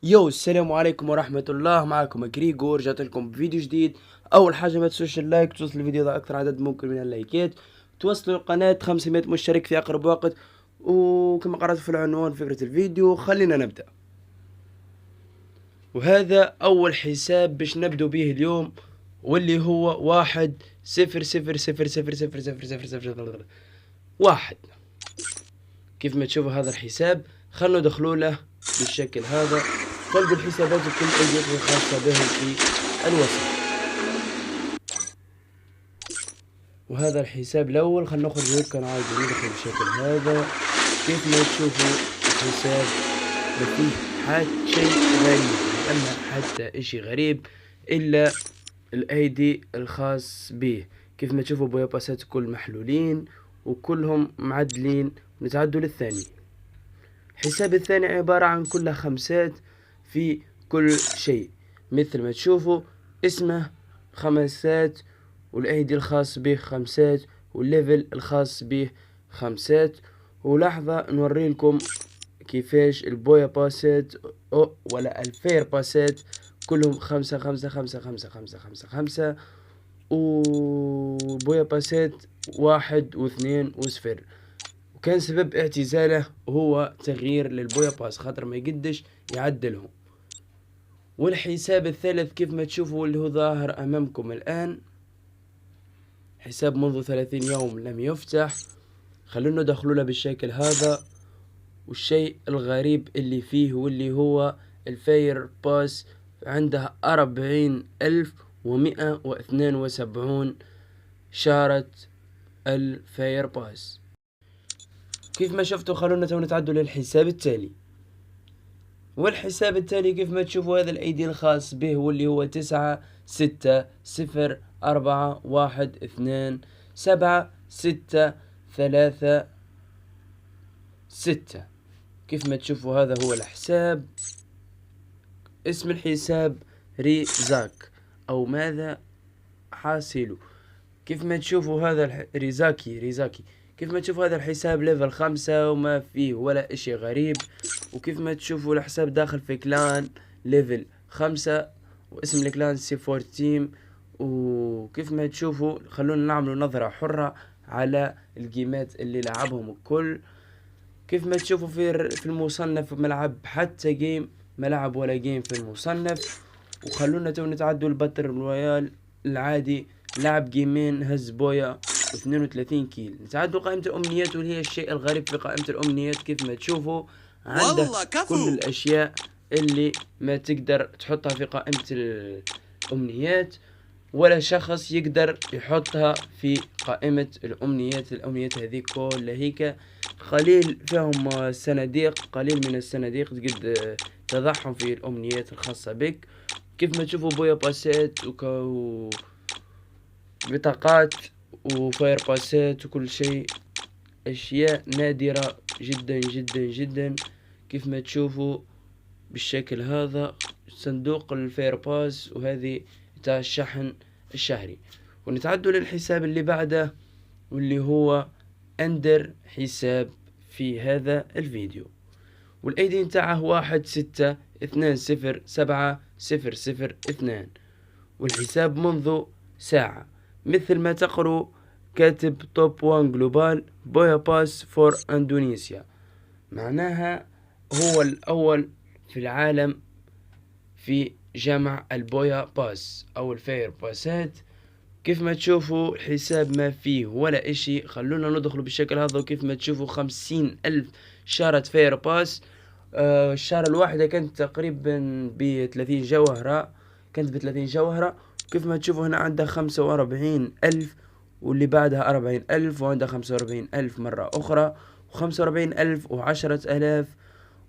يو السلام عليكم ورحمة الله، معكم جريجو. رجعت لكم بفيديو جديد. أول حاجة ما تنسوش اللايك، توصل الفيديو ده أكثر عدد ممكن من اللايكات، توصلوا القناة 500 مشترك في أقرب وقت. وكما قرأت في العنوان فكرة الفيديو، خلينا نبدأ. وهذا أول حساب باش نبدو به اليوم، واللي هو 1 0 0 0 0 0 0 0 0 واحد. كيف ما تشوفوا هذا الحساب، خلنا ندخلوا له بالشكل هذا. تلقوا الحسابات وكل ايديكم الخاصة بهم في الوصف. وهذا الحساب الاول، خلنا نخرج هيك نعاود ندخل بالشكل هذا. كيف ما تشوفوا الحساب ما فيه حتى شيء غريب، اما حتى اشي غريب الا الايدي الخاص به. كيف ما تشوفوا بويا باسات كل محلولين وكلهم معدلين. نتعدوا للثاني. الحساب الثاني عبارة عن كلها خمسات في كل شيء، مثل ما تشوفوا اسمه خمسات، والايدي الخاص به خمسات، والليفل الخاص به خمسات. ولحظة نوري لكم كيفاش البويا باسات ولا الفير باسات كلهم خمسة خمسة خمسة خمسة خمسة خمسة خمسة. وبويا باسات واحد واثنين وصفر. وكان سبب اعتزاله هو تغيير للبويا باس، خاطر ما يقدش يعدلهم. والحساب الثالث كيف ما تشوفوا اللي هو ظاهر امامكم الان، حساب منذ 30 يوم لم يفتح. خلونا ندخلوا له بالشكل هذا. والشيء الغريب اللي فيه واللي هو الفاير باس عنده 40,172 شارة الفاير باس. كيف ما شفتوا، خلونا تو نتعدوا للحساب التالي. والحساب التالي كيف ما تشوفوا هذا الايدي الخاص به، واللي هو 9 6 0 4 1 2 7 6 3 6. كيف ما تشوفوا هذا هو الحساب. اسم الحساب ريزاك او ماذا حاصله. كيف ما تشوفوا هذا ريزاكي. كيف ما تشوفوا هذا الحساب ليفل 5 وما فيه ولا اشي غريب. وكيف ما تشوفوا الحساب داخل في كلان ليفل 5، واسم الكلان C4 تيم. وكيف ما تشوفوا، خلونا نعملوا نظرة حرة على الجيمات اللي لعبهم الكل. كيف ما تشوفوا في المصنف ملعب حتى جيم ملعب ولا جيم في المصنف. وخلونا تو نتعدوا الباتل رويال العادي، لعب جيمين هز بويا 32 كيل. نتعدوا قائمة الأمنيات، واللي هي الشيء الغريب في قائمة الأمنيات. كيف ما تشوفوا عنده كل الأشياء اللي ما تقدر تحطها في قائمة الأمنيات، ولا شخص يقدر يحطها في قائمة الأمنيات هذه كلها هيك. قليل فيهم صناديق، قليل من الصناديق تقد تضعهم في الأمنيات الخاصة بك. كيف ما تشوفوا بويا باسات بطاقات وفاير باسات وكل شيء، أشياء نادرة جدا جدا جدا. كيف ما تشوفوا بالشكل هذا صندوق الفاير باس، وهذه تاع الشحن الشهري. ونتعدوا للحساب اللي بعده، واللي هو اندر حساب في هذا الفيديو. والايدي نتاعه 1 6 2 0 7 0 0 2. والحساب منذ ساعة، مثل ما تقروا كاتب توب 1 جلوبال بويا باس فور اندونيسيا. معناها هو الأول في العالم في جمع البويا باس أو الفاير باسات. كيف ما تشوفوا الحساب ما فيه ولا اشي. خلونا ندخلوا بالشكل هذا. وكيف ما تشوفوا 50,000 شارة فاير باس. الشارة الواحدة كانت تقريبا ب30 جوهرة، كيف ما تشوفوا هنا عندها 45,000، واللي بعدها 40,000، وعندها 45,000 مرة أخرى، و45,000 و10,000،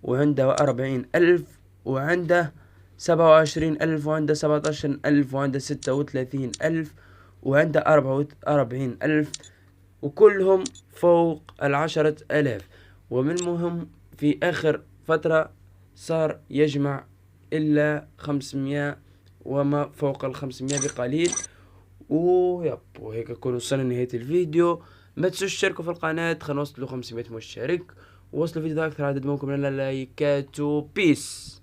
وعنده 40,000، وعنده 27,000، وعنده 17,000، وعنده 36,000، وعنده 44,000، وكلهم فوق 10,000. ومن مهم في آخر فترة صار يجمع إلا 500 وما فوق 500 بقليل. وهيك نكون وصلنا لنهاية الفيديو. ما تنسوش تشتركوا في القناة، خلينا نوصلوا 500 مشترك، ووصلوا الفيديو ده أكثر عدد ممكن من اللايكات. بيس.